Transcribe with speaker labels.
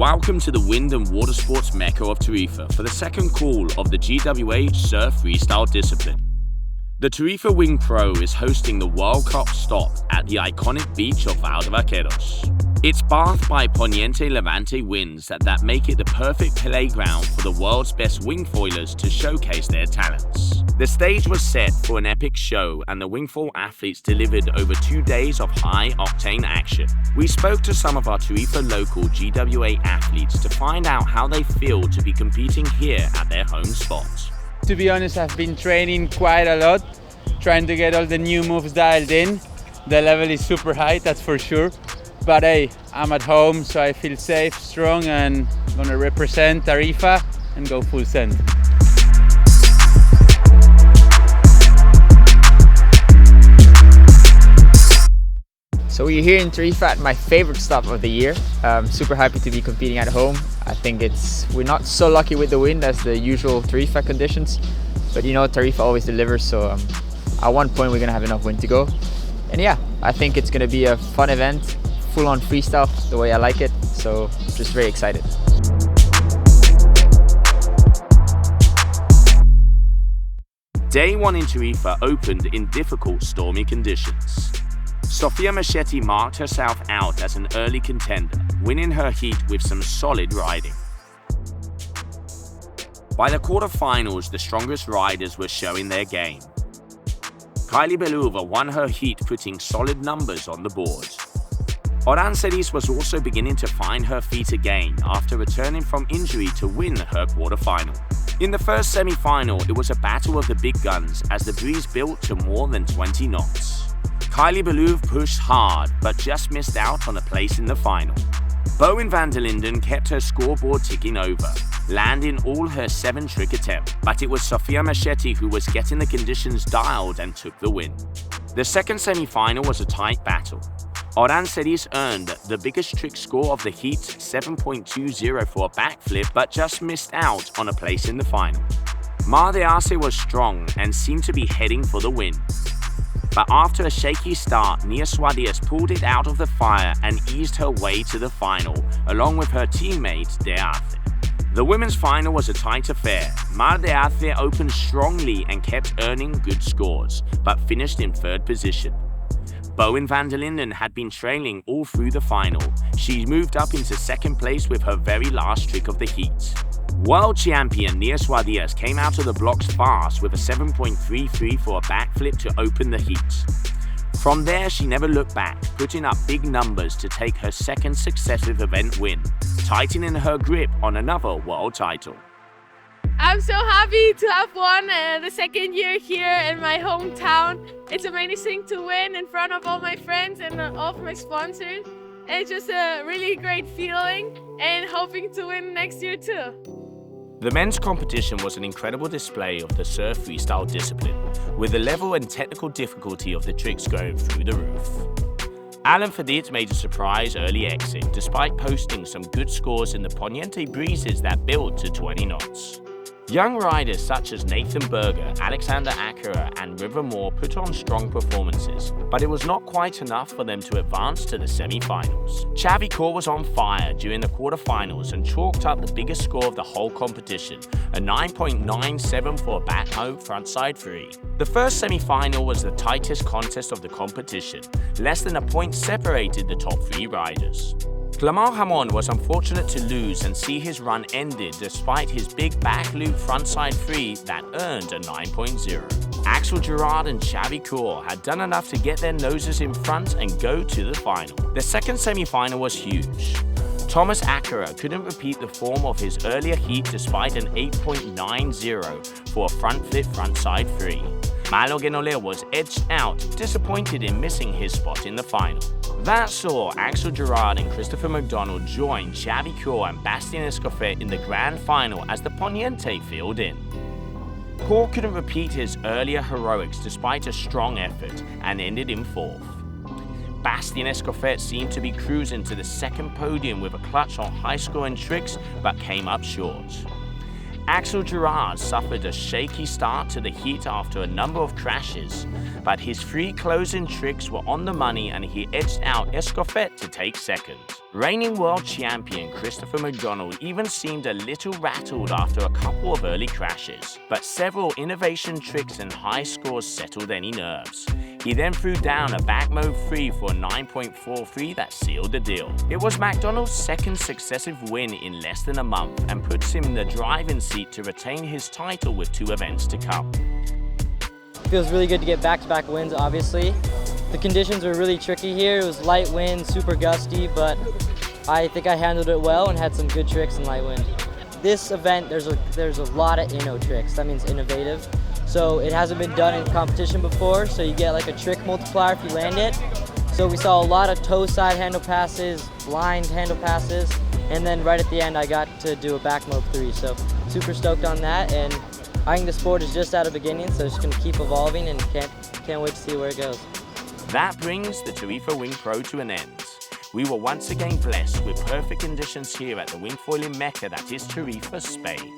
Speaker 1: Welcome to the wind and water sports mecca of Tarifa for the second call of the GWA Surf Freestyle discipline. The Tarifa Wing Pro is hosting the World Cup stop at the iconic beach of Vaqueros. It's bathed by poniente levante winds that make it the perfect playground for the world's best wingfoilers to showcase their talents. The stage was set for an epic show and the wingfoil athletes delivered over 2 days of high-octane action. We spoke to some of our Tarifa local GWA athletes to find out how they feel to be competing here at their home spot.
Speaker 2: To be honest, I've been training quite a lot, trying to get all the new moves dialed in. The level is super high, that's for sure. But hey, I'm at home, so I feel safe, strong, and I'm gonna represent Tarifa and go full send.
Speaker 3: So we're here in Tarifa at my favorite stop of the year. Super happy to be competing at home. I think we're not so lucky with the wind as the usual Tarifa conditions, but you know, Tarifa always delivers, so at one point we're gonna have enough wind to go. And yeah, I think it's gonna be a fun event, full-on freestyle, the way I like it, so just very excited.
Speaker 1: Day 1 in Tarifa opened in difficult stormy conditions. Sofia Machetti marked herself out as an early contender, winning her heat with some solid riding. By the quarterfinals, the strongest riders were showing their game. Kylie Beluva won her heat, putting solid numbers on the board. Orancelis was also beginning to find her feet again after returning from injury to win her quarterfinal. In the first semi-final, it was a battle of the big guns as the breeze built to more than 20 knots. Kylie Beluva pushed hard, but just missed out on a place in the final. Bowen van der Linden kept her scoreboard ticking over, landing all her 7 trick attempts, but it was Sofia Machetti who was getting the conditions dialed and took the win. The second semi-final was a tight battle. Orancelis earned the biggest trick score of the heat, 7.20 for a backflip, but just missed out on a place in the final. Mar de Arce was strong and seemed to be heading for the win. But after a shaky start, Nia Suarez pulled it out of the fire and eased her way to the final, along with her teammate De Arce. The women's final was a tight affair. Mar de Arce opened strongly and kept earning good scores, but finished in 3rd position. Bowen van der Linden had been trailing all through the final. She moved up into 2nd place with her very last trick of the heat. World champion Nia Suarez came out of the blocks fast with a 7.33 for a backflip to open the heat. From there, she never looked back, putting up big numbers to take her 2nd successive event win, tightening her grip on another world title.
Speaker 4: I'm so happy to have won the 2nd year here in my hometown. It's amazing to win in front of all my friends and all of my sponsors. And it's just a really great feeling and hoping to win next year too.
Speaker 1: The men's competition was an incredible display of the surf freestyle discipline, with the level and technical difficulty of the tricks going through the roof. Alan Fadit made a surprise early exit, despite posting some good scores in the poniente breezes that built to 20 knots. Young riders such as Nathan Berger, Alexander Acura and River Moore put on strong performances, but it was not quite enough for them to advance to the semi-finals. Xavi Core was on fire during the quarterfinals and chalked up the biggest score of the whole competition, a 9.97 for a backhoe frontside free. The first semi-final was the tightest contest of the competition. Less than a point separated the top 3 riders. Clement Hamon was unfortunate to lose and see his run ended despite his big back loop frontside free that earned a 9.0. Axel Gerard and Xavi Core had done enough to get their noses in front and go to the final. The second semi-final was huge. Thomas Acura couldn't repeat the form of his earlier heat despite an 8.90 for a front flip frontside free. Malo Genole was edged out, disappointed in missing his spot in the final. That saw Axel Gerard and Christopher McDonald join Xavi Core and Bastien Escoffet in the grand final as the poniente filled in. Core couldn't repeat his earlier heroics despite a strong effort and ended in 4th. Bastien Escoffet seemed to be cruising to the 2nd podium with a clutch on high-scoring tricks but came up short. Axel Gerard suffered a shaky start to the heat after a number of crashes, but his three closing tricks were on the money and he edged out Escoffet to take second. Reigning world champion Christopher McDonald even seemed a little rattled after a couple of early crashes, but several innovation tricks and high scores settled any nerves. He then threw down a back mode 3 for a 9.43 that sealed the deal. It was McDonald's second successive win in less than a month and puts him in the driving seat to retain his title with 2 events to come.
Speaker 5: Feels really good to get back-to-back wins, obviously. The conditions were really tricky here. It was light wind, super gusty, but I think I handled it well and had some good tricks in light wind. This event, there's a lot of inno tricks. That means innovative. So it hasn't been done in competition before, so you get like a trick multiplier if you land it. So we saw a lot of toe side handle passes, blind handle passes, and then right at the end I got to do a back mode 3. So super stoked on that, and I think the sport is just at a beginning, so it's gonna keep evolving and can't wait to see where it goes.
Speaker 1: That brings the Tarifa Wing Pro to an end. We were once again blessed with perfect conditions here at the wingfoiling mecca that is Tarifa, Spain.